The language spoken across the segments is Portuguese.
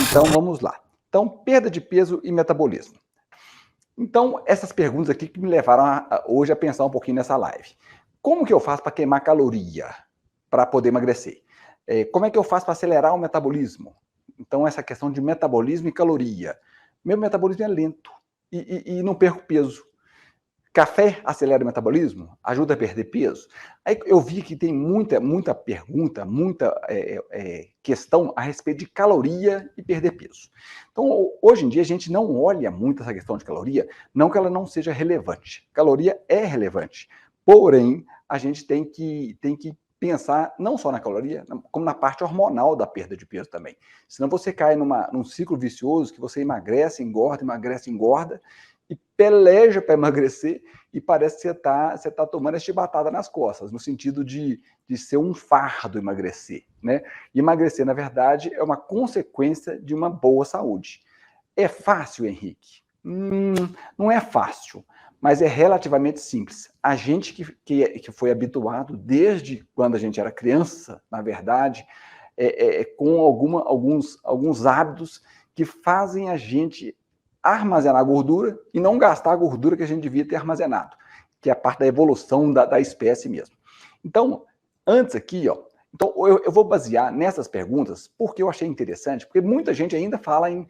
Então, vamos lá. Então, perda de peso e metabolismo. Então, essas perguntas aqui que me levaram hoje a pensar um pouquinho nessa live. Como que eu faço para queimar caloria para poder emagrecer? Como é que eu faço para acelerar o metabolismo? Então, essa questão de metabolismo e caloria. Meu metabolismo é lento e não perco peso. Café acelera o metabolismo? Ajuda a perder peso? Aí eu vi que tem muita pergunta, muita questão a respeito de caloria e perder peso. Então, hoje em dia, a gente não olha muito essa questão de caloria, não que ela não seja relevante. Caloria é relevante. Porém, a gente tem que pensar não só na caloria, como na parte hormonal da perda de peso também. Senão você cai num ciclo vicioso que você emagrece, engorda, emagrece, engorda, e peleja para emagrecer e parece que você tá tomando essa chibatada nas costas, no sentido de ser um fardo emagrecer, né? E emagrecer, na verdade, é uma consequência de uma boa saúde. É fácil, Henrique? Não é fácil, mas é relativamente simples. A gente que foi habituado desde quando a gente era criança, na verdade, com alguns hábitos que fazem a gente armazenar gordura e não gastar a gordura que a gente devia ter armazenado, que é a parte da evolução da espécie mesmo. Então, antes aqui, ó, então eu vou basear nessas perguntas porque eu achei interessante, porque muita gente ainda fala em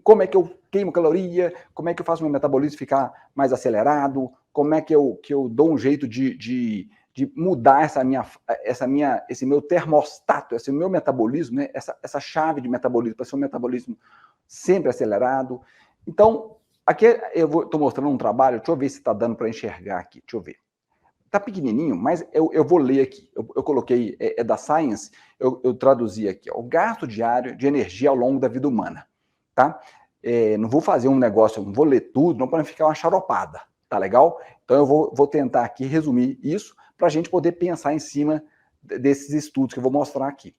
como é que eu queimo caloria, como é que eu faço meu metabolismo ficar mais acelerado, como é que eu dou um jeito de mudar esse meu termostato, esse meu metabolismo, né? essa chave de metabolismo para ser um metabolismo sempre acelerado. Então, aqui eu estou mostrando um trabalho, deixa eu ver se está dando para enxergar aqui, deixa eu ver. Está pequenininho, mas eu vou ler aqui. Eu coloquei, da Science, eu traduzi aqui, ó, o gasto diário de energia ao longo da vida humana, tá? Não vou fazer um negócio, não vou ler tudo, não para não ficar uma charopada, tá legal? Então eu vou tentar aqui resumir isso para a gente poder pensar em cima desses estudos que eu vou mostrar aqui.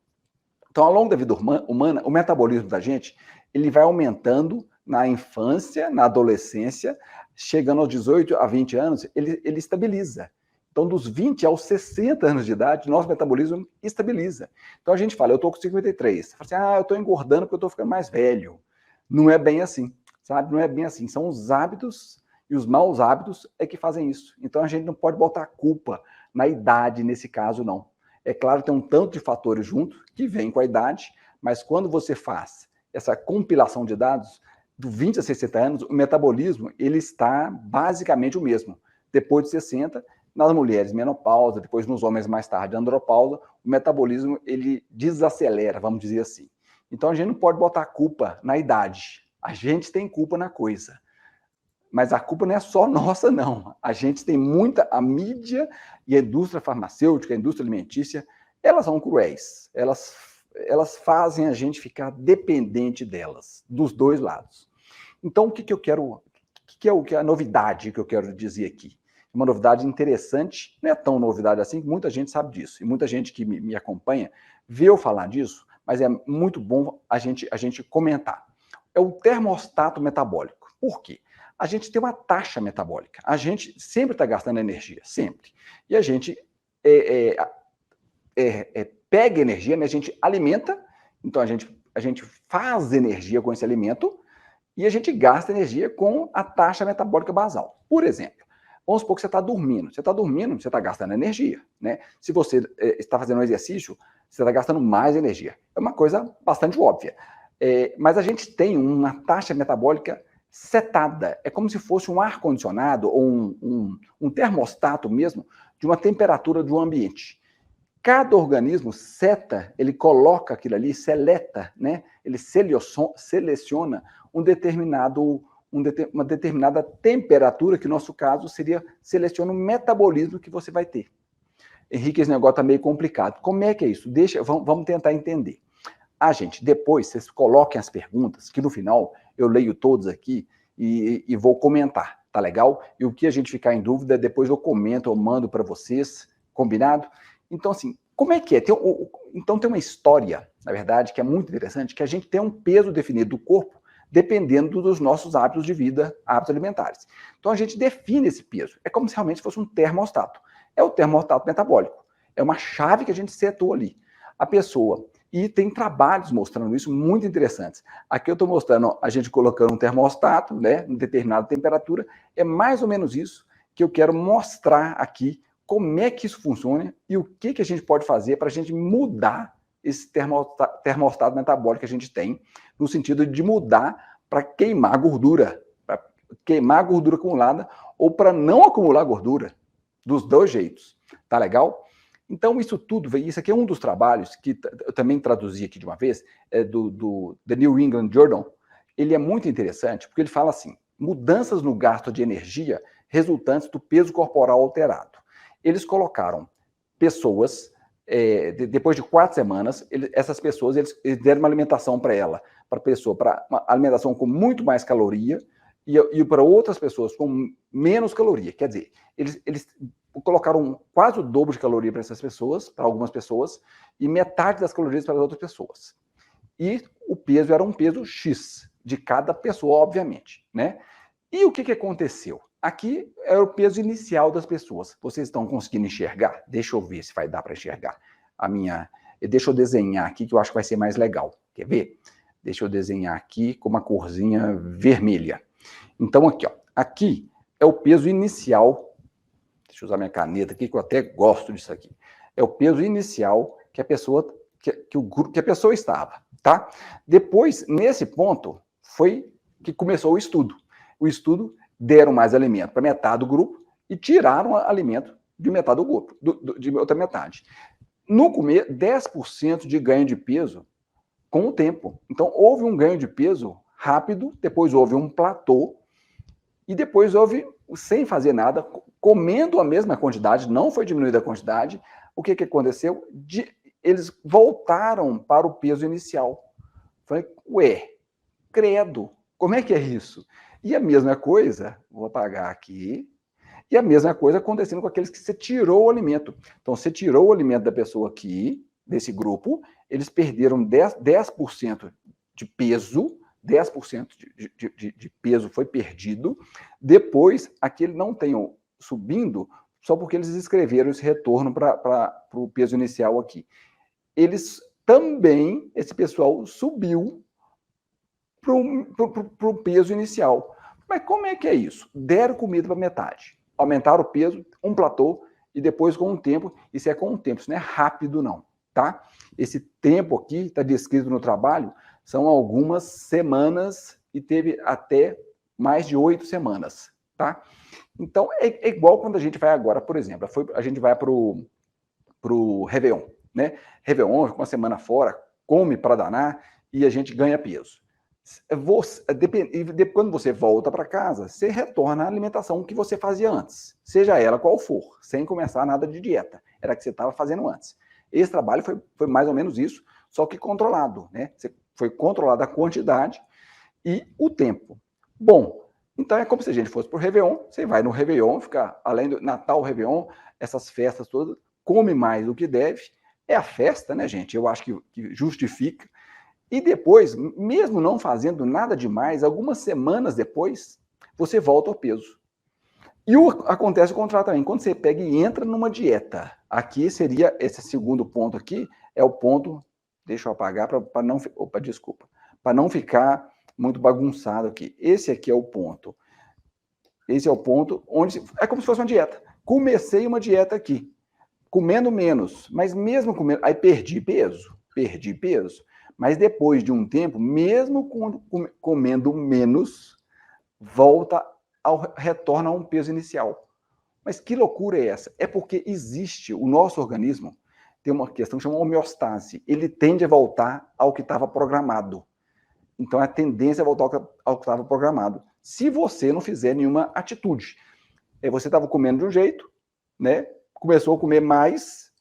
Então, ao longo da vida humana, o metabolismo da gente, ele vai aumentando na infância, na adolescência, chegando aos 18 a 20 anos, ele estabiliza. Então, dos 20 aos 60 anos de idade, nosso metabolismo estabiliza. Então, a gente fala, eu estou com 53. Fala assim, eu estou engordando porque eu estou ficando mais velho. Não é bem assim, sabe? Não é bem assim. São os hábitos e os maus hábitos é que fazem isso. Então, a gente não pode botar a culpa na idade nesse caso, não. É claro, tem um tanto de fatores junto que vem com a idade, mas quando você faz essa compilação de dados, do 20 a 60 anos, o metabolismo ele está basicamente o mesmo. Depois de 60, nas mulheres menopausa, depois nos homens mais tarde andropausa, o metabolismo ele desacelera, vamos dizer assim. Então a gente não pode botar a culpa na idade. A gente tem culpa na coisa. Mas a culpa não é só nossa, não. A gente tem a mídia e a indústria farmacêutica, a indústria alimentícia, elas são cruéis. Elas fazem a gente ficar dependente delas, dos dois lados. Então, o que eu quero, o que é a novidade que eu quero dizer aqui? Uma novidade interessante, não é tão novidade assim, muita gente sabe disso, e muita gente que me acompanha vê eu falar disso, mas é muito bom a gente comentar. É o termostato metabólico. Por quê? A gente tem uma taxa metabólica. A gente sempre está gastando energia, sempre. E a gente pega energia, né? A gente alimenta, então a gente faz energia com esse alimento e a gente gasta energia com a taxa metabólica basal. Por exemplo, vamos supor que você está dormindo. Você está gastando energia, né? Se você está fazendo um exercício, você está gastando mais energia. É uma coisa bastante óbvia. Mas a gente tem uma taxa metabólica setada. É como se fosse um ar-condicionado ou um termostato mesmo de uma temperatura do ambiente. Cada organismo seta, ele coloca aquilo ali, seleta, né? Ele seleciona uma determinada temperatura, que no nosso caso seria, seleciona o metabolismo que você vai ter. Henrique, esse negócio está meio complicado. Como é que é isso? Vamos tentar entender. Gente, depois vocês coloquem as perguntas, que no final eu leio todos aqui e vou comentar, tá legal? E o que a gente ficar em dúvida, depois eu comento, eu mando para vocês, combinado? Então, assim, como é que é? Então, tem uma história, na verdade, que é muito interessante, que a gente tem um peso definido do corpo dependendo dos nossos hábitos de vida, hábitos alimentares. Então, a gente define esse peso. É como se realmente fosse um termostato. É o termostato metabólico. É uma chave que a gente setou ali. A pessoa E tem trabalhos mostrando isso muito interessantes. Aqui eu estou mostrando a gente colocando um termostato, né, em determinada temperatura. É mais ou menos isso que eu quero mostrar aqui, como é que isso funciona e o que a gente pode fazer para a gente mudar esse termostato metabólico que a gente tem, no sentido de mudar para queimar gordura acumulada ou para não acumular gordura, dos dois jeitos. Tá legal? Então, isso tudo, isso aqui é um dos trabalhos que eu também traduzi aqui de uma vez, do The New England Journal. Ele é muito interessante, porque ele fala assim, mudanças no gasto de energia resultantes do peso corporal alterado. Eles colocaram pessoas, depois de 4 semanas, essas pessoas, eles deram uma alimentação para ela, para a pessoa, para uma alimentação com muito mais caloria, e para outras pessoas com menos caloria. Quer dizer, eles colocaram quase o dobro de caloria para essas pessoas, para algumas pessoas, e metade das calorias para as outras pessoas. E o peso era um peso X de cada pessoa, obviamente, né? E o que aconteceu? Aqui é o peso inicial das pessoas. Vocês estão conseguindo enxergar? Deixa eu ver se vai dar para enxergar. Deixa eu desenhar aqui, que eu acho que vai ser mais legal. Quer ver? Deixa eu desenhar aqui com uma corzinha vermelha. Então, aqui, ó. Aqui é o peso inicial. Deixa eu usar minha caneta aqui, que eu até gosto disso aqui. É o peso inicial que a pessoa, que a pessoa estava, tá? Depois, nesse ponto, foi que começou o estudo. O estudo deram mais alimento para metade do grupo e tiraram alimento de metade do grupo, de outra metade. No começo, 10% de ganho de peso com o tempo. Então, houve um ganho de peso rápido, depois houve um platô, e depois houve, sem fazer nada, comendo a mesma quantidade, não foi diminuída a quantidade. O que aconteceu? Eles voltaram para o peso inicial. Falei, ué, credo, como é que é isso? E a mesma coisa, vou apagar aqui, e a mesma coisa acontecendo com aqueles que você tirou o alimento. Então, você tirou o alimento da pessoa aqui, desse grupo, eles perderam 10% de peso, 10% de peso foi perdido. Depois, aquele não tenham subindo, só porque eles escreveram esse retorno para o peso inicial aqui. Eles também, esse pessoal subiu para o peso inicial. Mas como é que é isso? Deram comida para metade, aumentaram o peso, um platô, e depois com o tempo, isso é com o tempo, isso não é rápido não, tá? Esse tempo aqui, está descrito no trabalho, são algumas semanas e teve até mais de 8 semanas, tá? Então, é igual quando a gente vai agora, por exemplo, a gente vai para o Réveillon, né? Réveillon, uma semana fora, come para danar e a gente ganha peso. Quando você volta para casa, você retorna à alimentação que você fazia antes, seja ela qual for, sem começar nada de dieta. Era o que você estava fazendo antes. Esse trabalho foi mais ou menos isso, só que controlado, né? Foi controlada a quantidade e o tempo. Bom, então é como se a gente fosse para o Réveillon, você vai no Réveillon, fica além do Natal, Réveillon, essas festas todas, come mais do que deve, é a festa, né, gente? Eu acho que justifica. E depois, mesmo não fazendo nada demais, algumas semanas depois, você volta ao peso. E acontece o contrário também. Quando você pega e entra numa dieta, aqui seria, esse segundo ponto aqui, é o ponto, deixa eu apagar para não, desculpa, para não ficar muito bagunçado aqui. Esse aqui é o ponto. Esse é o ponto onde, é como se fosse uma dieta. Comecei uma dieta aqui, comendo menos, mas mesmo comendo, aí perdi peso. Mas depois de um tempo, mesmo comendo menos, retorna a um peso inicial. Mas que loucura é essa? É porque existe, o nosso organismo tem uma questão que chama homeostase. Ele tende a voltar ao que estava programado. Então, a tendência é voltar ao que estava programado. Se você não fizer nenhuma atitude. Você estava comendo de um jeito, né? Começou a comer mais,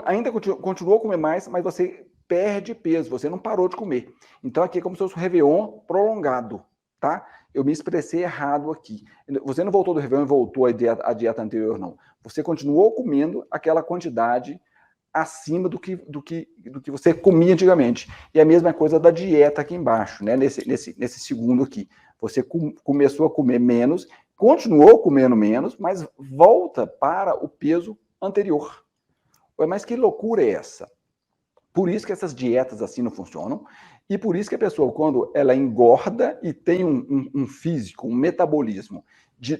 ainda continuou a comer mais, mas você perde peso, você não parou de comer. Então, aqui é como se fosse um Réveillon prolongado, tá? Eu me expressei errado aqui. Você não voltou do Réveillon e voltou à dieta anterior, não. Você continuou comendo aquela quantidade acima do que você comia antigamente. E a mesma coisa da dieta aqui embaixo, né? Nesse segundo aqui. Você começou a comer menos, continuou comendo menos, mas volta para o peso anterior. Ué, mas que loucura é essa? Por isso que essas dietas assim não funcionam, e por isso que a pessoa, quando ela engorda e tem um físico, um metabolismo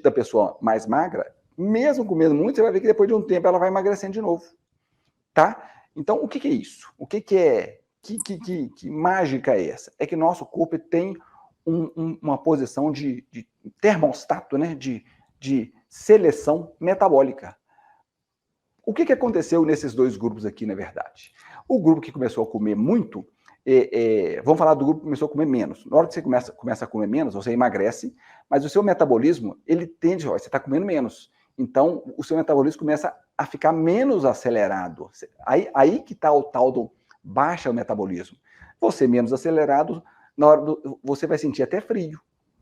da pessoa mais magra, mesmo comendo muito, você vai ver que depois de um tempo ela vai emagrecendo de novo, tá? Então, o que é isso? O que é? Que mágica é essa? É que nosso corpo tem uma posição de termostato, né? De seleção metabólica. O que aconteceu nesses dois grupos aqui, na verdade? O grupo que começou a comer muito, vamos falar do grupo que começou a comer menos. Na hora que você começa a comer menos, você emagrece, mas o seu metabolismo, ele tende, ó, você está comendo menos. Então, o seu metabolismo começa a ficar menos acelerado. Aí que está o tal do baixa o metabolismo. Você menos acelerado, na hora você vai sentir até frio.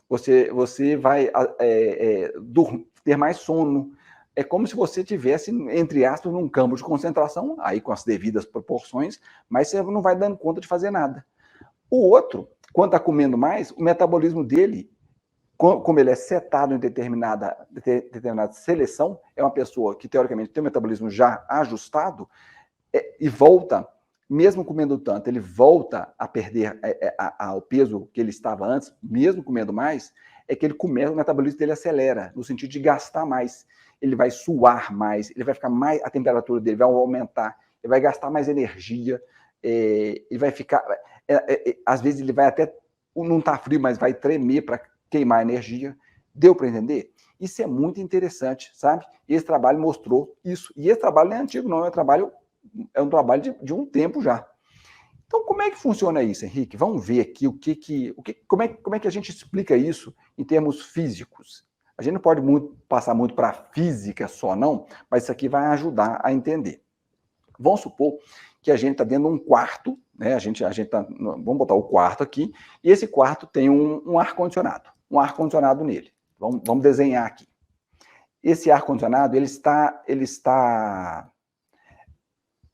Você vai ter mais sono. É como se você tivesse, entre aspas, num campo de concentração, aí com as devidas proporções, mas você não vai dando conta de fazer nada. O outro, quando está comendo mais, o metabolismo dele, como ele é setado em determinada seleção, é uma pessoa que, teoricamente, tem o metabolismo já ajustado, e volta, mesmo comendo tanto, ele volta a perder o peso que ele estava antes, mesmo comendo mais, é que o metabolismo dele acelera, no sentido de gastar mais. Ele vai suar mais, ele vai ficar mais, a temperatura dele vai aumentar, ele vai gastar mais energia, ele vai ficar, às vezes ele vai até, não tá frio, mas vai tremer para queimar energia. Deu para entender? Isso é muito interessante, sabe? Esse trabalho mostrou isso. E esse trabalho não é antigo, não, é um trabalho de um tempo já. Então, como é que funciona isso, Henrique? Vamos ver aqui como é que a gente explica isso em termos físicos. A gente não pode passar muito para a física só, não, mas isso aqui vai ajudar a entender. Vamos supor que a gente está dentro de um quarto, né? Vamos botar o quarto aqui, e esse quarto tem um ar-condicionado nele. Vamos desenhar aqui. Esse ar-condicionado, ele está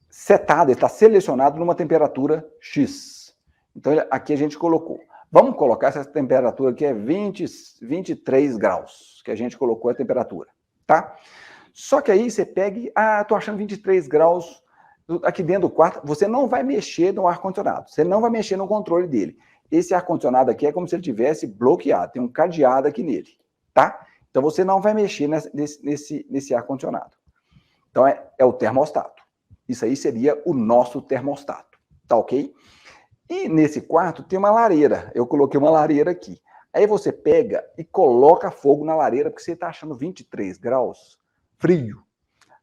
setado, ele está selecionado numa temperatura X. Então, aqui a gente colocou. Vamos colocar essa temperatura aqui, é 23 graus, que a gente colocou a temperatura, tá? Só que aí você pega e, tô achando 23 graus aqui dentro do quarto, você não vai mexer no ar-condicionado, você não vai mexer no controle dele. Esse ar-condicionado aqui é como se ele tivesse bloqueado, tem um cadeado aqui nele, tá? Então, você não vai mexer nesse ar-condicionado. Então, é o termostato. Isso aí seria o nosso termostato, tá ok? E nesse quarto tem uma lareira. Eu coloquei uma lareira aqui. Aí você pega e coloca fogo na lareira, porque você está achando 23 graus frio.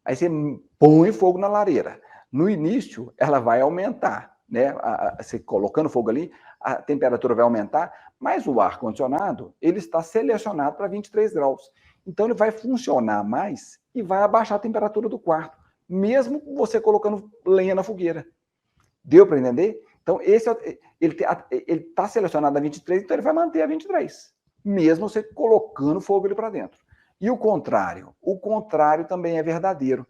Aí você põe fogo na lareira. No início, ela vai aumentar, né? Você colocando fogo ali, a temperatura vai aumentar, mas o ar-condicionado, ele está selecionado para 23 graus. Então, ele vai funcionar mais e vai abaixar a temperatura do quarto, mesmo você colocando lenha na fogueira. Deu para entender? Então, ele está selecionado a 23, então ele vai manter a 23, mesmo você colocando fogo ali para dentro. E o contrário também é verdadeiro.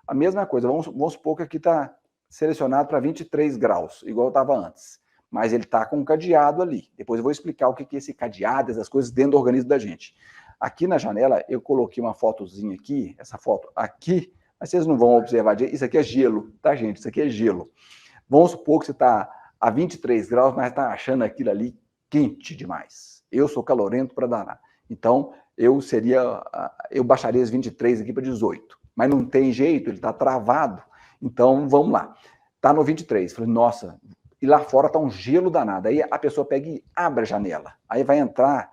A mesma coisa, vamos supor que aqui está selecionado para 23 graus, igual estava antes, mas ele está com um cadeado ali. Depois eu vou explicar o que é esse cadeado, essas coisas dentro do organismo da gente. Aqui na janela, eu coloquei uma fotozinha aqui, essa foto aqui, mas vocês não vão observar, isso aqui é gelo, tá, gente? Isso aqui é gelo. Vamos supor que você está a 23 graus, mas está achando aquilo ali quente demais. Eu sou calorento para danar. Então, eu baixaria as 23 aqui para 18. Mas não tem jeito, ele está travado. Então, vamos lá. Está no 23. Falei, nossa, e lá fora está um gelo danado. Aí a pessoa pega e abre a janela. Aí vai entrar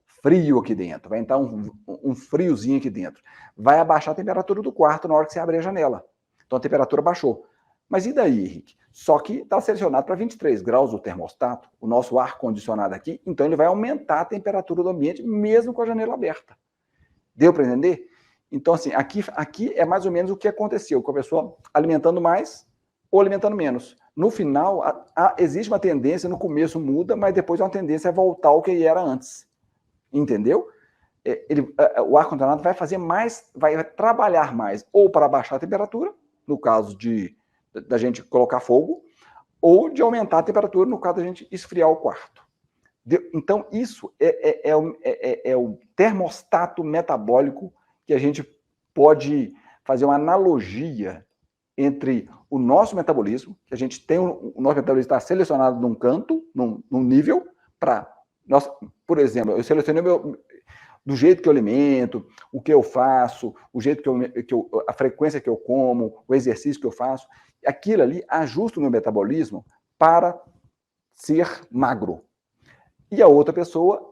frio aqui dentro, vai entrar um friozinho aqui dentro. Vai abaixar a temperatura do quarto na hora que você abrir a janela. Então, a temperatura baixou. Mas e daí, Henrique? Só que está selecionado para 23 graus o termostato, o nosso ar-condicionado aqui, então ele vai aumentar a temperatura do ambiente, mesmo com a janela aberta. Deu para entender? Então, assim, aqui é mais ou menos o que aconteceu, com a pessoa alimentando mais ou alimentando menos. No final, existe uma tendência, no começo muda, mas depois uma tendência é voltar ao que era antes. Entendeu? O ar-condicionado vai fazer mais, vai trabalhar mais, ou para baixar a temperatura, no caso da gente colocar fogo, ou de aumentar a temperatura, no caso da gente esfriar o quarto. Então, isso é o termostato metabólico que a gente pode fazer uma analogia entre o nosso metabolismo, que a gente tem, o nosso metabolismo está selecionado num canto, num nível, para nós, por exemplo, eu selecionei do jeito que eu alimento, o que eu faço, o jeito a frequência que eu como, o exercício que eu faço, aquilo ali ajusta o meu metabolismo para ser magro. E a outra pessoa,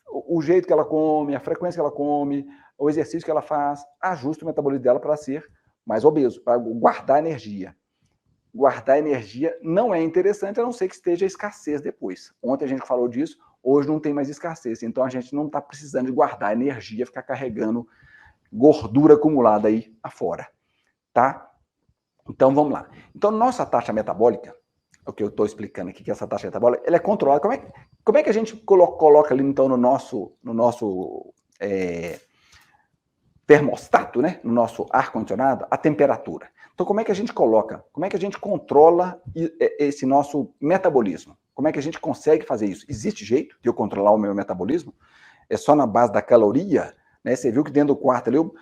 o jeito que ela come, a frequência que ela come, o exercício que ela faz, ajusta o metabolismo dela para ser mais obeso, para guardar energia. Guardar energia não é interessante, a não ser que esteja escassez depois. Ontem a gente falou disso, hoje não tem mais escassez. Então a gente não está precisando de guardar energia, ficar carregando gordura acumulada aí afora. Tá? Então vamos lá. Então nossa taxa metabólica, o que eu estou explicando aqui, que essa taxa metabólica, ela é controlada. Como é que a gente coloca ali então no nosso termostato, né? No nosso ar-condicionado, a temperatura? Então, como é que a gente coloca? Como é que a gente controla esse nosso metabolismo? Como é que a gente consegue fazer isso? Existe jeito de eu controlar o meu metabolismo? É só na base da caloria? Né? Você viu que dentro do quarto ali eu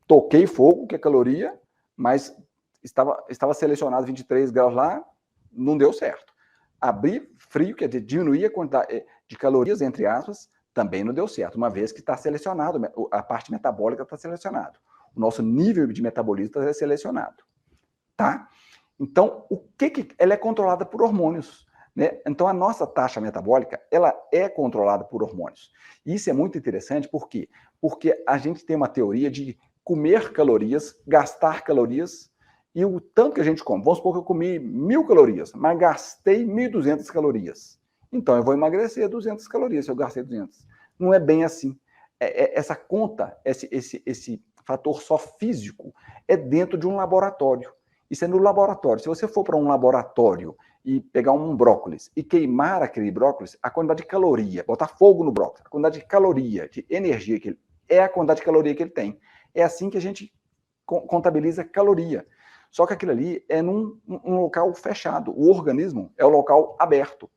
toquei fogo, que é caloria, mas estava selecionado 23 graus lá, não deu certo. Abrir frio, quer dizer, diminuir a quantidade de calorias, entre aspas, também não deu certo, uma vez que está selecionado, a parte metabólica está selecionada. O nosso nível de metabolismo está selecionado. Tá? Então, ela é controlada por hormônios, né? Então, a nossa taxa metabólica, ela é controlada por hormônios. E isso é muito interessante, por quê? Porque a gente tem uma teoria de comer calorias, gastar calorias, e o tanto que a gente come. Vamos supor que eu comi 1.000 calorias, mas gastei 1.200 calorias. Então, eu vou emagrecer 200 calorias se eu gastei 200. Não é bem assim. Essa conta, esse fator só físico, é dentro de um laboratório. Isso é no laboratório. Se você for para um laboratório e pegar um brócolis e queimar aquele brócolis, a quantidade de caloria, botar fogo no brócolis, a quantidade de caloria, de energia que ele é a quantidade de caloria que ele tem. É assim que a gente contabiliza caloria. Só que aquilo ali é num local fechado. O organismo é o local aberto.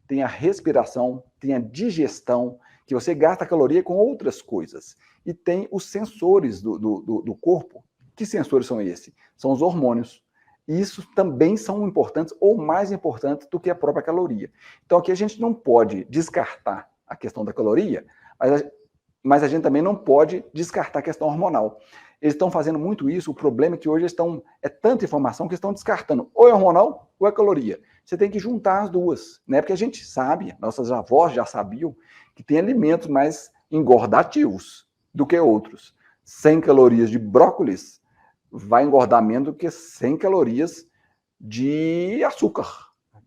Tem a respiração, tem a digestão, que você gasta caloria com outras coisas. E tem os sensores do corpo. Que sensores são esses? São os hormônios. E isso também são importantes, ou mais importantes do que a própria caloria. Então aqui a gente não pode descartar a questão da caloria, mas a gente também não pode descartar a questão hormonal. Eles estão fazendo muito isso, o problema é que hoje é tanta informação que estão descartando ou é hormonal ou é caloria. Você tem que juntar as duas, né? Porque a gente sabe, nossas avós já sabiam, que tem alimentos mais engordativos do que outros. 100 calorias de brócolis vai engordar menos do que 100 calorias de açúcar,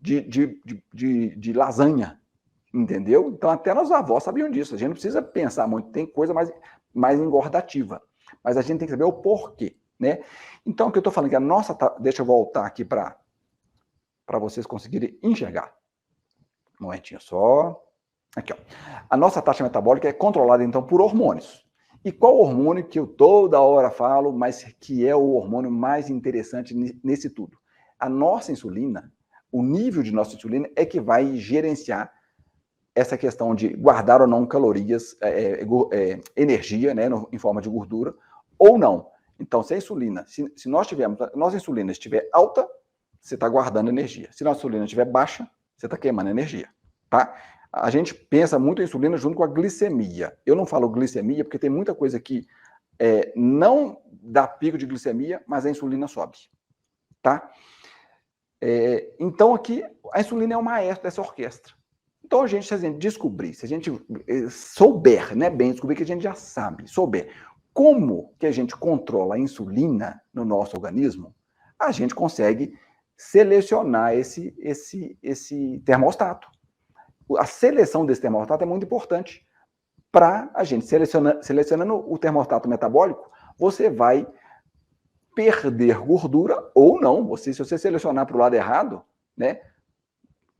de lasanha, entendeu? Então até nossos avós sabiam disso, a gente não precisa pensar muito, tem coisa mais engordativa. Mas a gente tem que saber o porquê, né? Então, o que eu estou falando que deixa eu voltar aqui para vocês conseguirem enxergar. Um momentinho só. Aqui, ó. A nossa taxa metabólica é controlada, então, por hormônios. E qual hormônio que eu toda hora falo, mas que é o hormônio mais interessante nesse tudo? A nossa insulina, o nível de nossa insulina é que vai gerenciar essa questão de guardar ou não calorias, energia, né, em forma de gordura, ou não. Então, se a insulina, se nossa insulina estiver alta, você está guardando energia. Se nossa insulina estiver baixa, você está queimando energia, tá? A gente pensa muito em insulina junto com a glicemia. Eu não falo glicemia porque tem muita coisa que não dá pico de glicemia, mas a insulina sobe, tá? Então, aqui, a insulina é o maestro dessa orquestra. Então, se a gente descobrir, se a gente souber, né, bem, descobrir que a gente já sabe, souber como que a gente controla a insulina no nosso organismo, a gente consegue selecionar esse termostato. A seleção desse termostato é muito importante para a gente, selecionando o termostato metabólico, você vai perder gordura ou não. Se você selecionar para o lado errado, né,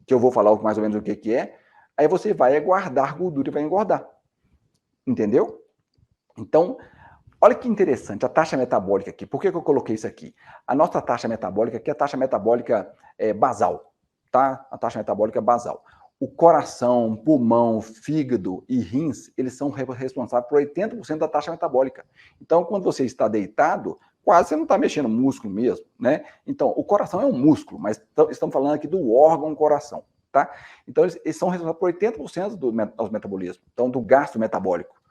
que eu vou falar mais ou menos o que é, aí você vai guardar gordura e vai engordar. Entendeu? Então, olha que interessante, a taxa metabólica aqui. Por que eu coloquei isso aqui? A nossa taxa metabólica aqui é a taxa metabólica basal, tá? A taxa metabólica basal. O coração, pulmão, fígado e rins, eles são responsáveis por 80% da taxa metabólica. Então, quando você está deitado, quase você não está mexendo músculo mesmo, né? Então, o coração é um músculo, mas estamos falando aqui do órgão coração, tá? Então, eles são responsáveis por 80% do metabolismo, então, do gasto metabólico.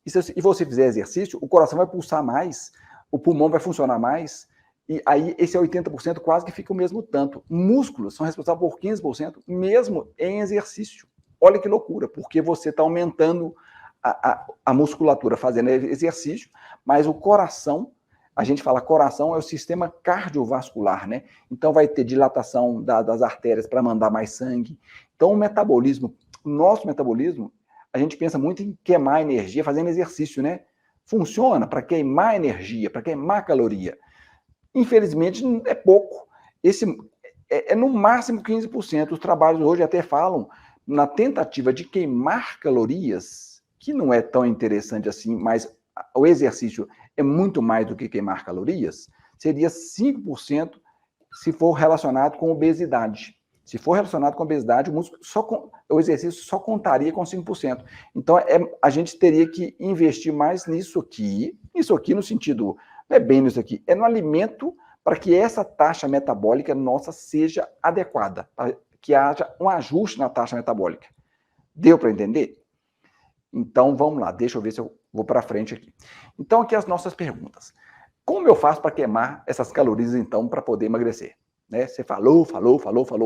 E você fizer exercício, o coração vai pulsar mais, o pulmão vai funcionar mais, e aí esse 80% quase que fica o mesmo tanto. Músculos são responsáveis por 15% mesmo em exercício. Olha que loucura, porque você está aumentando a musculatura fazendo exercício, mas o coração, a gente fala coração é o sistema cardiovascular, né? Então vai ter dilatação das artérias para mandar mais sangue. Então o metabolismo, nosso metabolismo, a gente pensa muito em queimar energia fazendo exercício, né? Funciona para queimar energia, para queimar caloria. Infelizmente, é pouco. É no máximo 15%. Os trabalhos hoje até falam na tentativa de queimar calorias, que não é tão interessante assim, mas o exercício é muito mais do que queimar calorias, seria 5% se for relacionado com obesidade. Se for relacionado com obesidade, o exercício só contaria com 5%. Então, a gente teria que investir mais nisso aqui no sentido, não é bem nisso aqui, é no alimento para que essa taxa metabólica nossa seja adequada, para que haja um ajuste na taxa metabólica. Deu para entender? Então, vamos lá, deixa eu ver se eu vou para frente aqui. Então, aqui as nossas perguntas. Como eu faço para queimar essas calorias, então, para poder emagrecer? Né? Você falou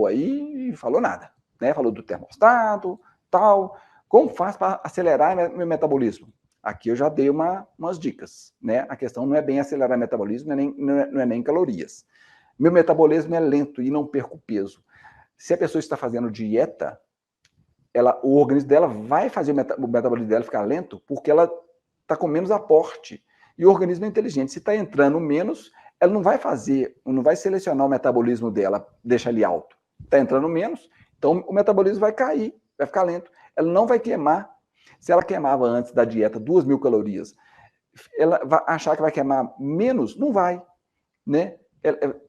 aí e falou nada. Né? Falou do termostato, tal. Como faz para acelerar meu metabolismo? Aqui eu já dei umas dicas. Né? A questão não é bem acelerar o metabolismo, não é nem calorias. Meu metabolismo é lento e não perco peso. Se a pessoa está fazendo dieta, o organismo dela vai fazer o metabolismo dela ficar lento porque ela está com menos aporte. E o organismo é inteligente. Se está entrando menos, ela não vai selecionar o metabolismo dela, deixar ele alto. Está entrando menos, então o metabolismo vai cair, vai ficar lento. Ela não vai queimar. Se ela queimava antes da dieta 2.000 calorias, ela vai achar que vai queimar menos? Não vai, né?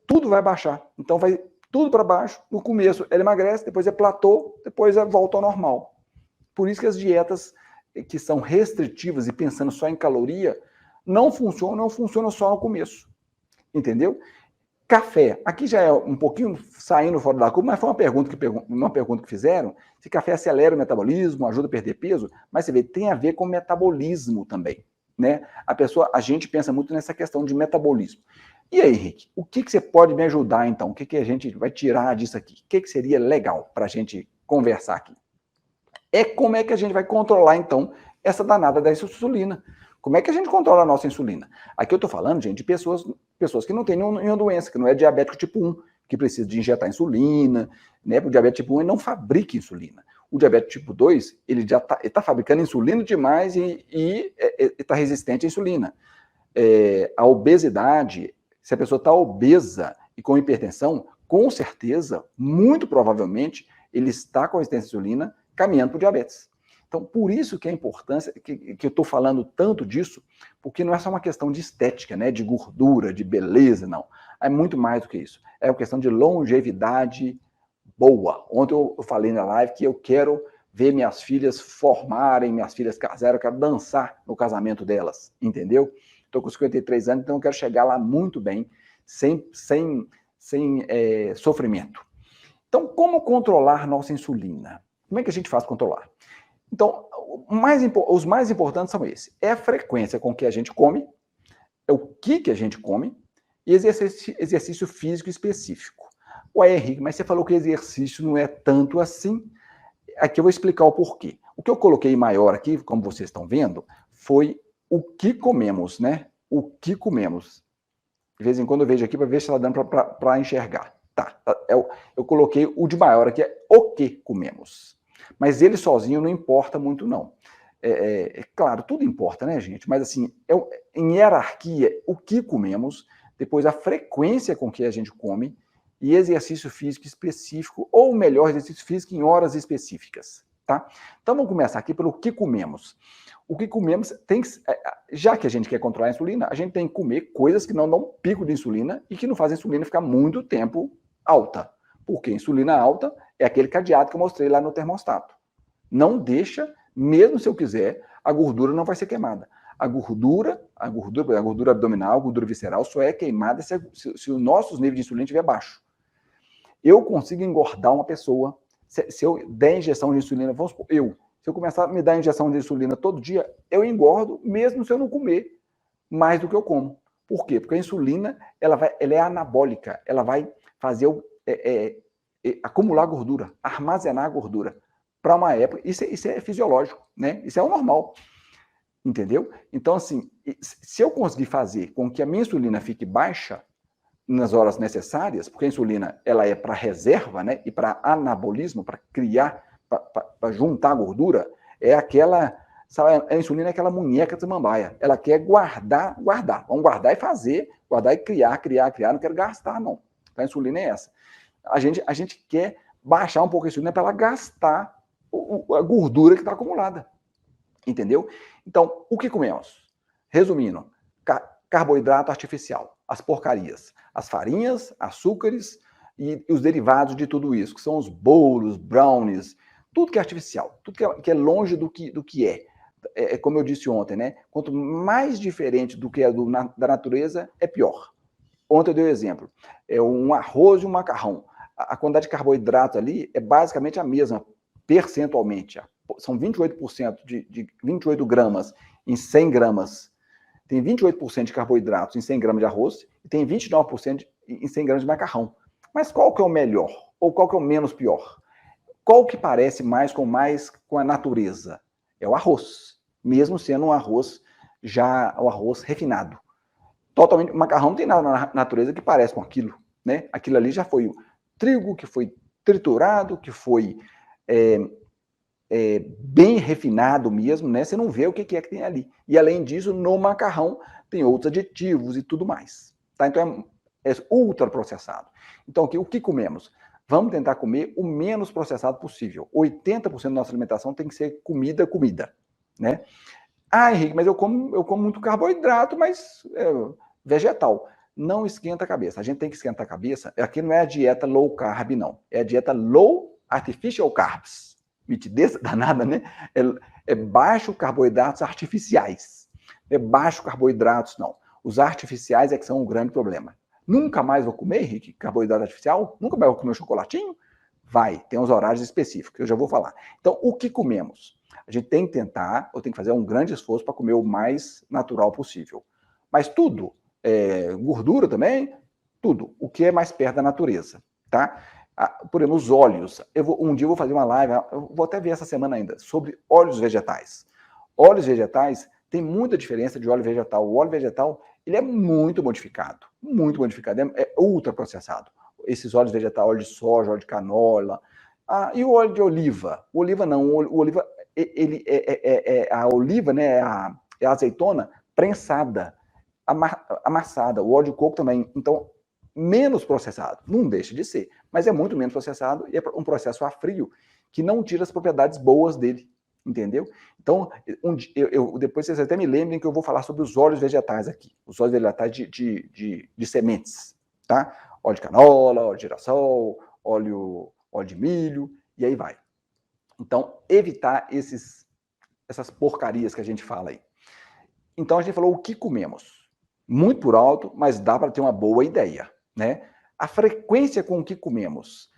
Tudo vai baixar. Então vai tudo para baixo. No começo ela emagrece, depois é platô, depois volta ao normal. Por isso que as dietas que são restritivas e pensando só em caloria não funcionam só no começo. Entendeu? Café. Aqui já é um pouquinho saindo fora da curva, mas foi uma pergunta que fizeram, se café acelera o metabolismo, ajuda a perder peso, mas você vê, tem a ver com metabolismo também, né? A gente pensa muito nessa questão de metabolismo. E aí, Henrique, o que você pode me ajudar, então? O que a gente vai tirar disso aqui? O que seria legal para a gente conversar aqui? Como é que a gente vai controlar, então, essa danada da insulina? Como é que a gente controla a nossa insulina? Aqui eu estou falando, gente, de pessoas que não têm nenhuma doença, que não é diabético tipo 1, que precisa de injetar insulina, né? O diabetes tipo 1 ele não fabrica insulina. O diabetes tipo 2, ele já está fabricando insulina demais e está resistente à insulina. A obesidade, se a pessoa está obesa e com hipertensão, com certeza, muito provavelmente, ele está com resistência à insulina caminhando para o diabetes. Então, por isso que a importância, que eu estou falando tanto disso, porque não é só uma questão de estética, né, de gordura, de beleza, não. É muito mais do que isso. É uma questão de longevidade boa. Ontem eu falei na live que eu quero ver minhas filhas formarem, minhas filhas casarem, eu quero dançar no casamento delas, entendeu? Estou com 53 anos, então eu quero chegar lá muito bem, sem sofrimento. Então, como controlar nossa insulina? Como é que a gente faz controlar? Então, os mais importantes são esses. É a frequência com que a gente come, é o que a gente come, e exercício físico específico. Ué, Henrique, mas você falou que exercício não é tanto assim. Aqui eu vou explicar o porquê. O que eu coloquei maior aqui, como vocês estão vendo, foi o que comemos, né? O que comemos. De vez em quando eu vejo aqui para ver se está dando para enxergar. Tá. Eu coloquei o de maior aqui, é o que comemos. Mas ele sozinho não importa muito, não. Claro, tudo importa, né, gente? Mas, assim, em hierarquia, o que comemos, depois a frequência com que a gente come e exercício físico específico, ou melhor, exercício físico em horas específicas, tá? Então, vamos começar aqui pelo que comemos. O que comemos já que a gente quer controlar a insulina, a gente tem que comer coisas que não dão pico de insulina e que não fazem a insulina ficar muito tempo alta. Porque insulina alta é aquele cadeado que eu mostrei lá no termostato. Não deixa, mesmo se eu quiser, a gordura não vai ser queimada. A gordura abdominal, a gordura visceral, só é queimada se os nossos níveis de insulina estiver baixo. Eu consigo engordar uma pessoa, se eu der injeção de insulina, vamos supor, se eu começar a me dar injeção de insulina todo dia, eu engordo, mesmo se eu não comer mais do que eu como. Por quê? Porque a insulina, ela é anabólica, ela vai fazer acumular gordura, armazenar gordura para uma época. Isso é fisiológico, né? Isso é o normal. Entendeu? Então, assim, se eu conseguir fazer com que a minha insulina fique baixa nas horas necessárias, porque a insulina ela é para reserva, né? E para anabolismo, para criar, para juntar gordura, é aquela, sabe, a insulina é aquela munheca de samambaia. Ela quer guardar. Vamos guardar e fazer, guardar e criar, não quero gastar, não. Então, a insulina é essa. A gente quer baixar um pouco a insulina para ela gastar a gordura que está acumulada. Entendeu? Então, o que comemos? Resumindo, carboidrato artificial, as porcarias, as farinhas, açúcares e os derivados de tudo isso, que são os bolos, brownies, tudo que é artificial, tudo que é longe do que é. É como eu disse ontem, né? Quanto mais diferente do que é da natureza, é pior. Ontem eu dei um exemplo. É um arroz e um macarrão. A quantidade de carboidrato ali é basicamente a mesma, percentualmente. São 28% de 28 gramas em 100 gramas. Tem 28% de carboidratos em 100 gramas de arroz e tem 29% em 100 gramas de macarrão. Mas qual que é o melhor? Ou qual que é o menos pior? Qual que parece mais com a natureza? É o arroz, mesmo sendo um arroz o arroz refinado. Totalmente, o macarrão não tem nada na natureza que parece com aquilo, né? Aquilo ali já foi o trigo que foi triturado, que foi bem refinado mesmo, né? Você não vê o que é que tem ali. E além disso, no macarrão tem outros aditivos e tudo mais. Tá? Então é ultra processado. Então o que comemos? Vamos tentar comer o menos processado possível. 80% da nossa alimentação tem que ser comida, né? Ah, Henrique, mas eu como muito carboidrato, mas vegetal. Não esquenta a cabeça. A gente tem que esquentar a cabeça. Aqui não é a dieta low carb, não. É a dieta low artificial carbs. Mitidez danada, né? É baixo carboidratos artificiais. É baixo carboidratos, não. Os artificiais é que são um grande problema. Nunca mais vou comer, Henrique, carboidrato artificial? Nunca mais vou comer um chocolatinho? Vai, tem uns horários específicos, eu já vou falar. Então, o que comemos? A gente tem que tentar, ou tem que fazer um grande esforço para comer o mais natural possível. Mas tudo, gordura também, tudo, o que é mais perto da natureza, tá? Por exemplo, os óleos. Um dia eu vou fazer uma live, eu vou até ver essa semana ainda, sobre óleos vegetais. Óleos vegetais tem muita diferença de óleo vegetal. O óleo vegetal, ele é muito modificado, é ultra processado. Esses óleos vegetais, óleo de soja, óleo de canola, e o óleo de oliva? O oliva não, o oliva, a oliva, né, é a azeitona prensada, amassada, o óleo de coco também. Então, menos processado, não deixa de ser, mas é muito menos processado e é um processo a frio que não tira as propriedades boas dele, entendeu? Então, depois vocês até me lembrem que eu vou falar sobre os óleos vegetais aqui, os óleos vegetais de sementes, tá? Óleo de canola, óleo de girassol, óleo de milho, e aí vai. Então, evitar essas porcarias que a gente fala aí. Então, a gente falou o que comemos. Muito por alto, mas dá para ter uma boa ideia, né? A frequência com que comemos.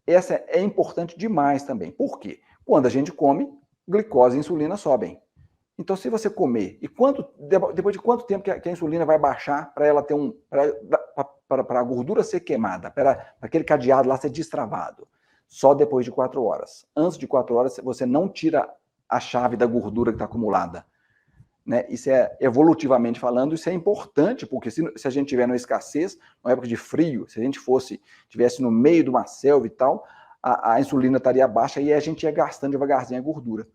Essa é importante demais também. Por quê? Quando a gente come, glicose e insulina sobem. Então, se você comer, depois de quanto tempo que a insulina vai baixar para ela ter para a gordura ser queimada, para aquele cadeado lá ser destravado? Só depois de 4 horas. Antes de 4 horas, você não tira a chave da gordura que está acumulada. Né? Isso é, evolutivamente falando, isso é importante, porque se a gente tiver numa escassez, numa época de frio, se a gente tivesse no meio de uma selva e tal, a insulina estaria baixa e a gente ia gastando devagarzinho a gordura.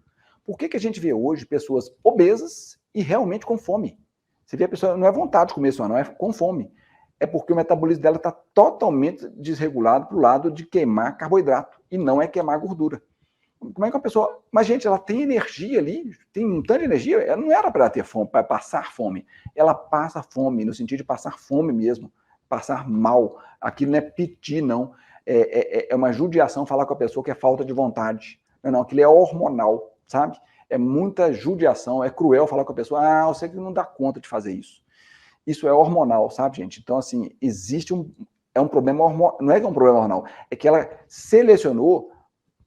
Por que a gente vê hoje pessoas obesas e realmente com fome? Você vê a pessoa, não é vontade de comer só, não é com fome. É porque o metabolismo dela está totalmente desregulado para o lado de queimar carboidrato e não é queimar gordura. Como é que uma pessoa... Mas, gente, ela tem energia ali, tem um tanto de energia, ela não era para ela ter fome, para passar fome. Ela passa fome, no sentido de passar fome mesmo, passar mal. Aquilo não é piti, não. É uma judiação falar com a pessoa que é falta de vontade. Não, aquilo é hormonal, sabe? É muita judiação, é cruel falar com a pessoa, você que não dá conta de fazer isso. Isso é hormonal, sabe, gente? Então, assim, existe um problema hormonal, não é que é um problema hormonal, é que ela selecionou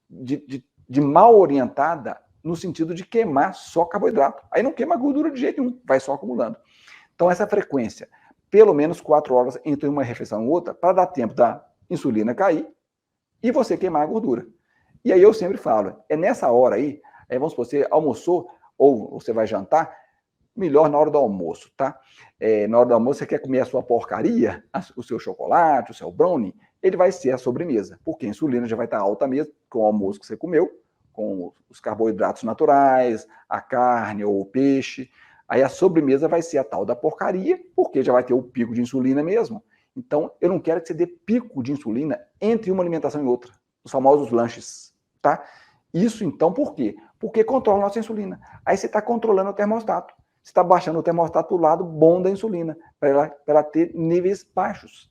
de mal orientada no sentido de queimar só carboidrato. Aí não queima gordura de jeito nenhum, vai só acumulando. Então, essa frequência, pelo menos 4 horas entre uma refeição e outra, para dar tempo da insulina cair e você queimar a gordura. E aí eu sempre falo, é nessa hora aí vamos supor, você almoçou ou você vai jantar, melhor na hora do almoço, tá? Na hora do almoço você quer comer a sua porcaria, o seu chocolate, o seu brownie, ele vai ser a sobremesa, porque a insulina já vai estar alta mesmo com o almoço que você comeu, com os carboidratos naturais, a carne ou o peixe. Aí a sobremesa vai ser a tal da porcaria, porque já vai ter o pico de insulina mesmo. Então, eu não quero que você dê pico de insulina entre uma alimentação e outra, os famosos lanches, tá? Isso, então, por quê? Porque controla a nossa insulina. Aí você está controlando o termostato. Você está baixando o termostato para o lado bom da insulina, para ela ter níveis baixos.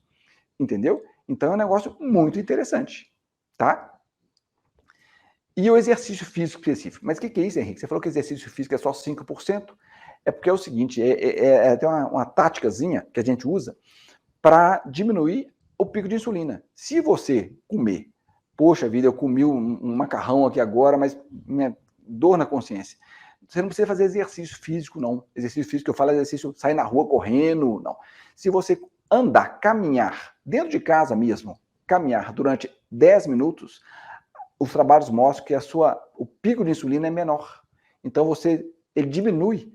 Entendeu? Então, é um negócio muito interessante, tá? E o exercício físico específico. Mas o que é isso, Henrique? Você falou que exercício físico é só 5%? É porque é o seguinte, tem uma táticazinha que a gente usa para diminuir o pico de insulina. Se você comer, poxa vida, eu comi um macarrão aqui agora, mas minha dor na consciência. Você não precisa fazer exercício físico, não. Exercício físico, eu falo exercício, sair na rua correndo, não. Se você andar, caminhar, dentro de casa mesmo, caminhar durante 10 minutos, os trabalhos mostram que o pico de insulina é menor. Então, ele diminui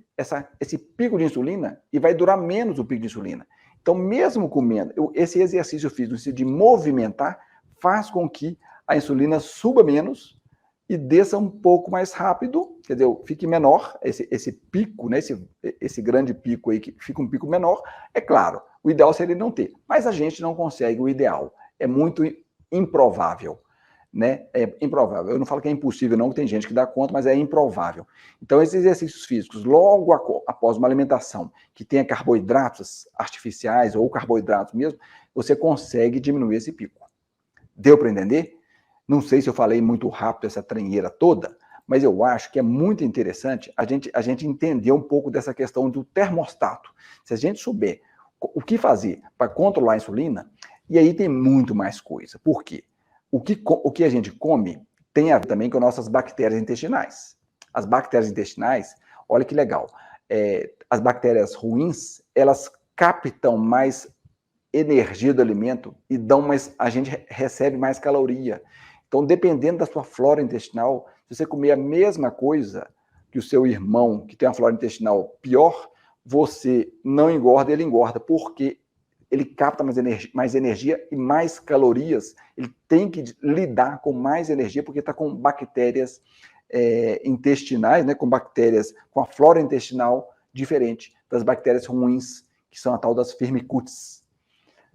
esse pico de insulina e vai durar menos o pico de insulina. Então, mesmo comendo, esse exercício físico de movimentar faz com que a insulina suba menos e desça um pouco mais rápido, quer dizer, fique menor, esse pico, né, esse grande pico aí, que fica um pico menor, é claro, o ideal seria não ter, mas a gente não consegue o ideal, é muito improvável, né, é improvável, eu não falo que é impossível não, que tem gente que dá conta, mas é improvável. Então, esses exercícios físicos, logo após uma alimentação que tenha carboidratos artificiais ou carboidratos mesmo, você consegue diminuir esse pico. Deu para entender? Não sei se eu falei muito rápido essa trenheira toda, mas eu acho que é muito interessante a gente entender um pouco dessa questão do termostato. Se a gente souber o que fazer para controlar a insulina, e aí tem muito mais coisa. Por quê? O que a gente come tem a ver também com nossas bactérias intestinais. As bactérias intestinais, olha que legal, as bactérias ruins, elas captam mais energia do alimento e a gente recebe mais caloria. Então, dependendo da sua flora intestinal, se você comer a mesma coisa que o seu irmão, que tem uma flora intestinal pior, você não engorda, ele engorda, porque ele capta mais energia e mais calorias. Ele tem que lidar com mais energia, porque está com bactérias intestinais, né, com a flora intestinal diferente das bactérias ruins, que são a tal das firmicutes.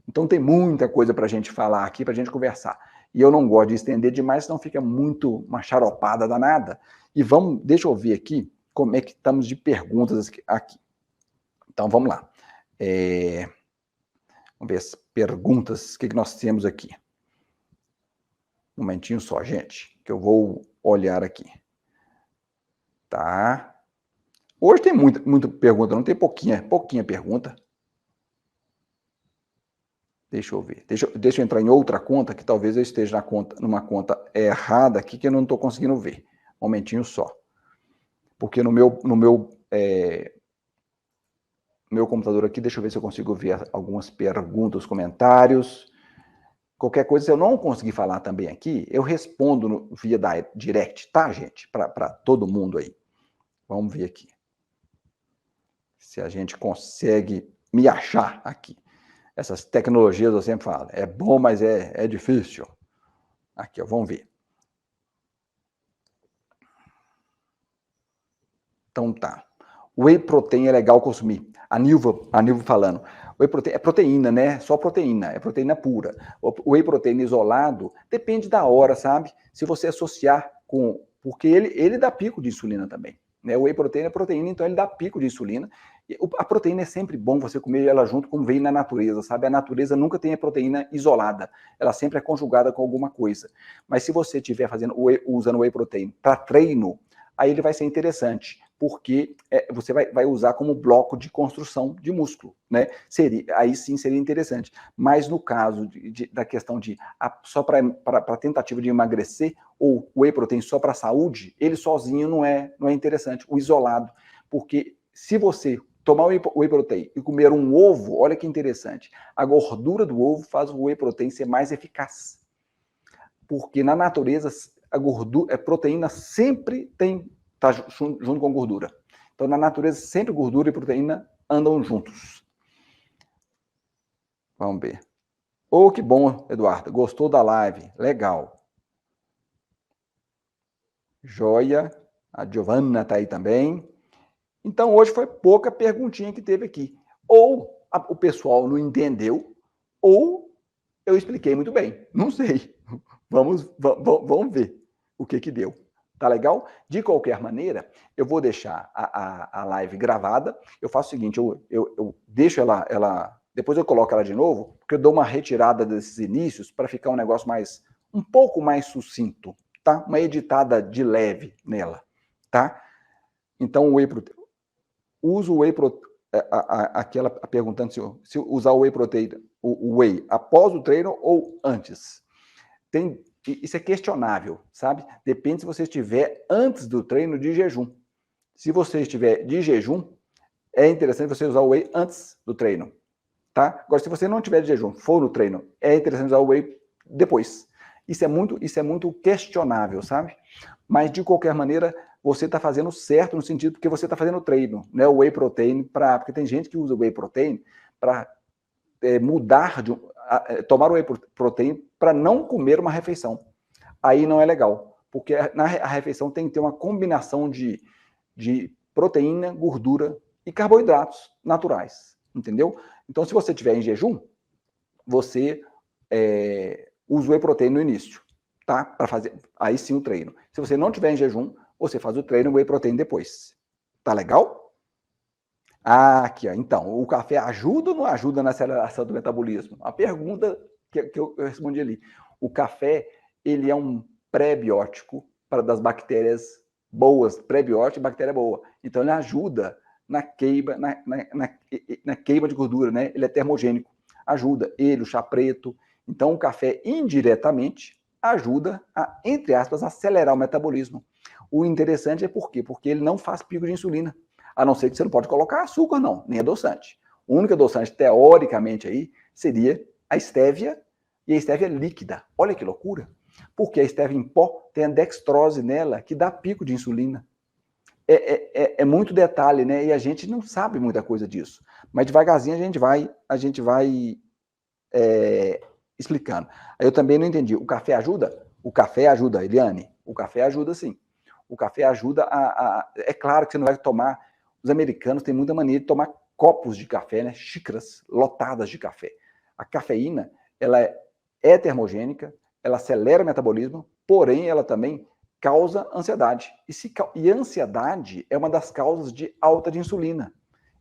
Então tem muita coisa para a gente falar aqui, para a gente conversar. E eu não gosto de estender demais, senão fica muito uma xaropada danada. E deixa eu ver aqui como é que estamos de perguntas aqui. Então vamos lá. Vamos ver as perguntas, o que nós temos aqui. Um momentinho só, gente, que eu vou olhar aqui. Tá. Hoje tem muita pergunta, não tem pouquinha pergunta. Deixa eu ver. Deixa eu entrar em outra conta, que talvez eu esteja numa conta errada aqui, que eu não estou conseguindo ver. Um momentinho só. Porque no meu computador aqui, deixa eu ver se eu consigo ver algumas perguntas, comentários. Qualquer coisa, se eu não conseguir falar também aqui, eu respondo via direct, tá, gente? Para todo mundo aí. Vamos ver aqui. Se a gente consegue me achar aqui. Essas tecnologias, eu sempre falo, é bom, mas é difícil. Aqui, ó, vamos ver. Então tá. Whey protein é legal consumir. A Nilva falando. Whey protein é proteína, né? Só proteína, é proteína pura. O whey protein isolado depende da hora, sabe? Se você associar com... Porque ele dá pico de insulina também. Né? O whey protein é proteína, então ele dá pico de insulina. A proteína é sempre bom você comer ela junto como vem na natureza, sabe? A natureza nunca tem a proteína isolada. Ela sempre é conjugada com alguma coisa. Mas se você estiver usando whey protein para treino, aí ele vai ser interessante, porque você vai usar como bloco de construção de músculo, né? Aí sim seria interessante. Mas no caso da questão de só para tentativa de emagrecer, ou whey protein só para saúde, ele sozinho não é interessante, o isolado. Porque se você tomar o whey protein e comer um ovo, olha que interessante, a gordura do ovo faz o whey protein ser mais eficaz. Porque na natureza, a proteína sempre tá junto com gordura. Então, na natureza, sempre gordura e proteína andam juntos. Vamos ver. Oh, que bom, Eduardo. Gostou da live? Legal. Joia. A Giovana está aí também. Então, hoje foi pouca perguntinha que teve aqui. Ou o pessoal não entendeu, ou eu expliquei muito bem. Não sei. Vamos ver o que deu. Tá legal? De qualquer maneira, eu vou deixar a live gravada. Eu faço o seguinte, eu deixo ela... Depois eu coloco ela de novo, porque eu dou uma retirada desses inícios para ficar um negócio um pouco mais sucinto, tá? Uma editada de leve nela, tá? Então, o whey protein... Uso o whey protein... Aquela perguntando se usar o whey protein, o whey após o treino ou antes. Isso é questionável, sabe? Depende se você estiver antes do treino de jejum. Se você estiver de jejum, é interessante você usar o whey antes do treino, tá? Agora, se você não estiver de jejum, for no treino, é interessante usar o whey depois. Isso é muito questionável, sabe? Mas, de qualquer maneira, você está fazendo certo no sentido porque você está fazendo treino, né? O whey protein, porque tem gente que usa o whey protein para tomar o whey protein para não comer uma refeição. Aí não é legal, porque a refeição tem que ter uma combinação de proteína, gordura e carboidratos naturais, entendeu? Então, se você estiver em jejum, você usa o whey protein no início, tá? Para fazer, aí sim o treino. Se você não estiver em jejum, você faz o treino e o whey protein depois. Tá legal? Aqui, ó. Então, o café ajuda ou não ajuda na aceleração do metabolismo? A pergunta que eu respondi ali. O café, ele é um pré-biótico das bactérias boas, pré-biótico e bactéria boa. Então, ele ajuda na queima, na queima de gordura, né? Ele é termogênico. Ajuda. Ele, o chá preto. Então, o café, indiretamente, ajuda a, entre aspas, acelerar o metabolismo. O interessante é por quê? Porque ele não faz pico de insulina. A não ser que você não pode colocar açúcar, não, nem adoçante. O único adoçante, teoricamente, aí, seria a estévia e a estévia líquida. Olha que loucura. Porque a estévia em pó tem a dextrose nela, que dá pico de insulina. É muito detalhe, né? E a gente não sabe muita coisa disso. Mas devagarzinho a gente vai explicando. Eu também não entendi. O café ajuda? O café ajuda, Eliane? O café ajuda, sim. O café ajuda É claro que você não vai tomar... Os americanos têm muita mania de tomar copos de café, né? Xícaras lotadas de café. A cafeína, ela é termogênica, ela acelera o metabolismo, porém ela também causa ansiedade. E ansiedade é uma das causas de alta de insulina.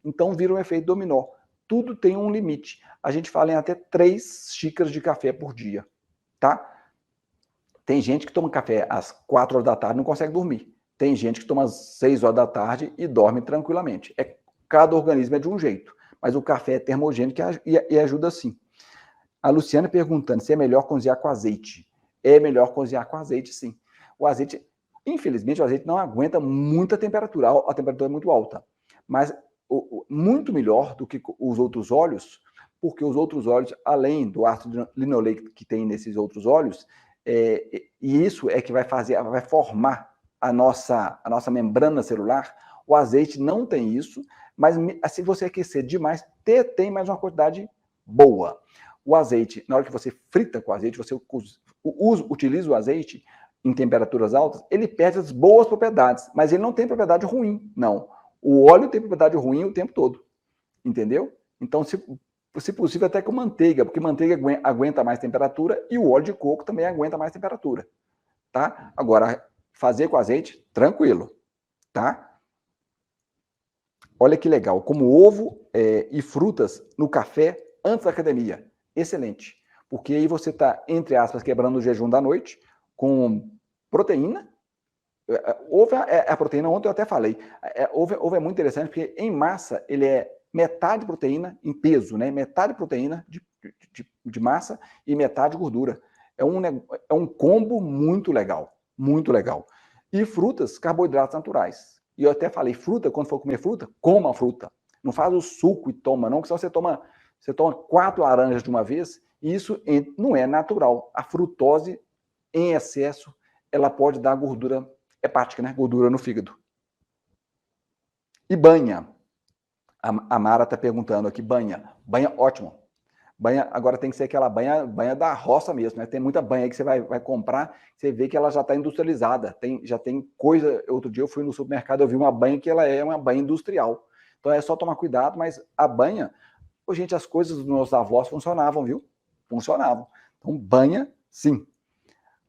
Então vira um efeito dominó. Tudo tem um limite. A gente fala em até 3 xícaras de café por dia, tá? Tem gente que toma café às 4 horas da tarde e não consegue dormir. Tem gente que toma às 6 horas da tarde e dorme tranquilamente. Cada organismo é de um jeito, mas o café é termogênico e ajuda sim. A Luciana perguntando se é melhor cozinhar com azeite. É melhor cozinhar com azeite, sim. O azeite, infelizmente, o azeite não aguenta muita temperatura, a temperatura é muito alta. Mas muito melhor do que os outros óleos, porque os outros óleos, além do ácido linoleico que tem nesses outros óleos, e isso é que vai formar a nossa membrana celular. O azeite não tem isso, mas se você aquecer demais, tem mais uma quantidade boa. O azeite, na hora que você frita com o azeite, você utiliza o azeite em temperaturas altas, ele perde as boas propriedades, mas ele não tem propriedade ruim, não. O óleo tem propriedade ruim o tempo todo, entendeu? Então, se possível, até com manteiga, porque manteiga aguenta mais temperatura e o óleo de coco também aguenta mais temperatura, tá? Agora, fazer com azeite, tranquilo, tá? Olha que legal, como ovo e frutas no café antes da academia. Excelente, porque aí você está, entre aspas, quebrando o jejum da noite com proteína Ovo é a proteína, ontem eu até falei. Ovo é muito interessante porque em massa ele é metade proteína em peso, né? Metade proteína de massa e metade gordura. É um combo muito legal, muito legal. E frutas, carboidratos naturais. E eu até falei, fruta, quando for comer fruta, coma a fruta. Não faz o suco e toma, não, porque senão você toma 4 laranjas de uma vez, e isso não é natural. A frutose em excesso, ela pode dar gordura hepática, né? Gordura no fígado. E banha. A Mara está perguntando aqui, banha. Banha, ótimo. Banha, agora tem que ser aquela banha da roça mesmo, né? Tem muita banha aí que você vai comprar, você vê que ela já está industrializada. Já tem coisa. Outro dia eu fui no supermercado, eu vi uma banha que ela é uma banha industrial. Então é só tomar cuidado, mas a banha, gente, as coisas dos nossos avós funcionavam, viu? Funcionavam. Então, banha, sim.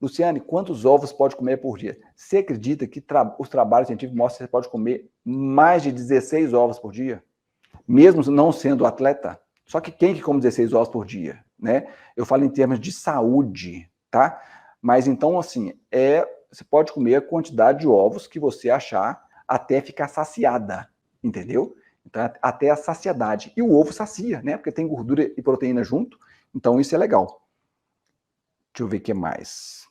Luciane, quantos ovos pode comer por dia? Você acredita que os trabalhos científicos mostram que você pode comer mais de 16 ovos por dia? Mesmo não sendo atleta? Só que quem que come 16 ovos por dia, né? Eu falo em termos de saúde, tá? Mas então, assim, você pode comer a quantidade de ovos que você achar até ficar saciada, entendeu? Então, até a saciedade. E o ovo sacia, né? Porque tem gordura e proteína junto, então isso é legal. Deixa eu ver o que mais.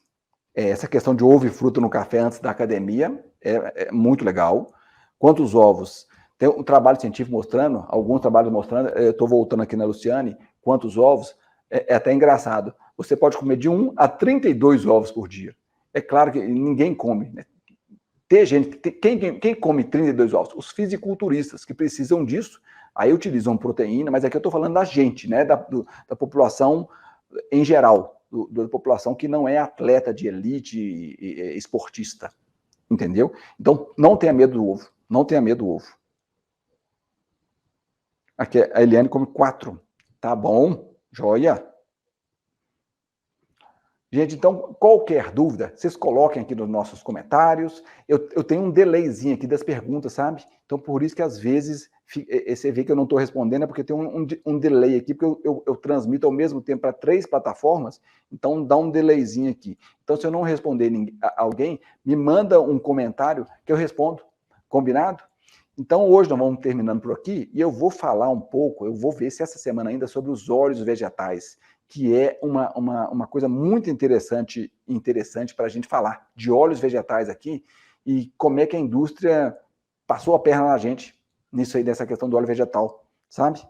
Essa questão de ovo e fruta no café antes da academia é muito legal. Quantos ovos? Tem um trabalho científico mostrando, alguns trabalhos mostrando, eu estou voltando aqui na Luciane, quantos ovos, é até engraçado. Você pode comer de 1 a 32 ovos por dia. É claro que ninguém come, né? Tem gente, quem come 32 ovos? Os fisiculturistas que precisam disso, aí utilizam proteína, mas aqui eu estou falando da gente, né? Da população em geral, da população que não é atleta de elite, esportista, entendeu? Então, não tenha medo do ovo, não tenha medo do ovo. Aqui a Eliane come 4, tá bom, joia. Gente, então, qualquer dúvida, vocês coloquem aqui nos nossos comentários. Eu tenho um delayzinho aqui das perguntas, sabe? Então, por isso que às vezes você vê que eu não estou respondendo, é porque tem um delay aqui, porque eu transmito ao mesmo tempo para 3 plataformas, então dá um delayzinho aqui. Então, se eu não responder alguém, me manda um comentário que eu respondo. Combinado? Então, hoje nós vamos terminando por aqui e eu vou falar um pouco, eu vou ver se essa semana ainda sobre os óleos vegetais, que é uma coisa muito interessante para a gente falar de óleos vegetais aqui e como é que a indústria passou a perna na gente nisso aí, dessa questão do óleo vegetal, sabe?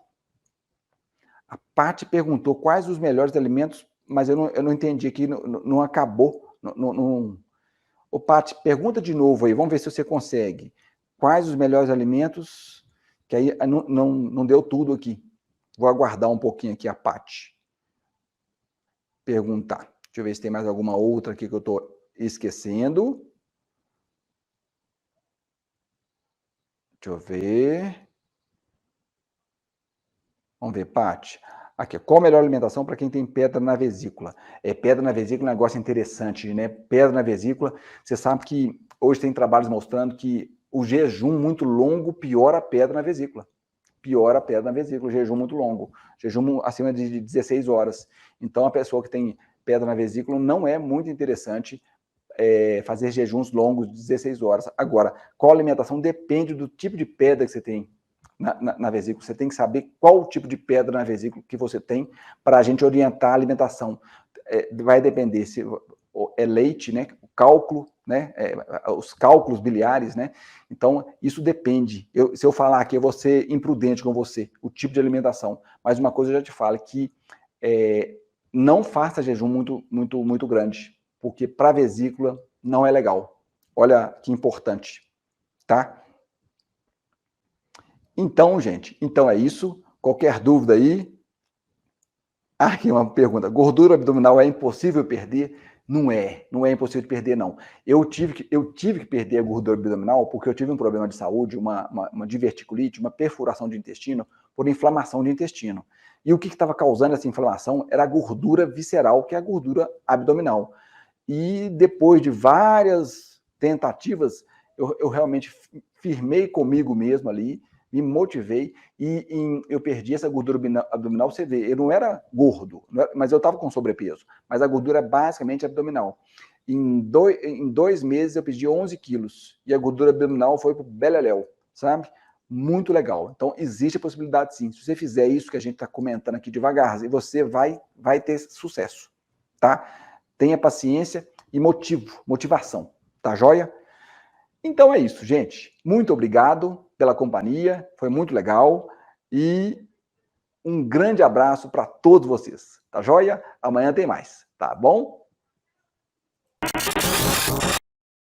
A Paty perguntou quais os melhores alimentos, mas eu não entendi aqui, não acabou. Ô, Paty, pergunta de novo aí, vamos ver se você consegue. Quais os melhores alimentos? Que aí não deu tudo aqui. Vou aguardar um pouquinho aqui a Paty perguntar. Deixa eu ver se tem mais alguma outra aqui que eu estou esquecendo. Deixa eu ver. Vamos ver, Paty. Aqui, qual a melhor alimentação para quem tem pedra na vesícula? Pedra na vesícula é um negócio interessante, né? Pedra na vesícula, você sabe que hoje tem trabalhos mostrando que o jejum muito longo piora a pedra na vesícula. Piora a pedra na vesícula, jejum muito longo. Jejum acima de 16 horas. Então, a pessoa que tem pedra na vesícula não é muito interessante fazer jejuns longos de 16 horas. Agora, qual alimentação depende do tipo de pedra que você tem na vesícula. Você tem que saber qual o tipo de pedra na vesícula que você tem para a gente orientar a alimentação. Vai depender se é leite, né? O cálculo, né? Os cálculos biliares, né? Então, isso depende. Se eu falar aqui, eu vou ser imprudente com você, o tipo de alimentação. Mas uma coisa eu já te falo, que não faça jejum muito grande, porque para a vesícula não é legal. Olha que importante, tá? Então, gente, é isso. Qualquer dúvida aí? Aqui uma pergunta. Gordura abdominal é impossível perder? Não é impossível de perder, não. Eu tive que perder a gordura abdominal porque eu tive um problema de saúde, uma diverticulite, uma perfuração de intestino por inflamação de intestino. E o que estava causando essa inflamação era a gordura visceral, que é a gordura abdominal. E depois de várias tentativas, eu realmente firmei comigo mesmo ali, me motivei e eu perdi essa gordura abdominal. Você vê, eu não era gordo, mas eu estava com sobrepeso, mas a gordura é basicamente abdominal. Em 2 meses eu perdi 11 quilos e a gordura abdominal foi pro beleléu, sabe? Muito legal. Então, existe a possibilidade sim. Se você fizer isso que a gente está comentando aqui devagarzinho, você vai ter sucesso, tá? Tenha paciência e motivação, tá joia? Então é isso, gente. Muito obrigado pela companhia, foi muito legal e um grande abraço para todos vocês, tá joia? Amanhã tem mais, tá bom?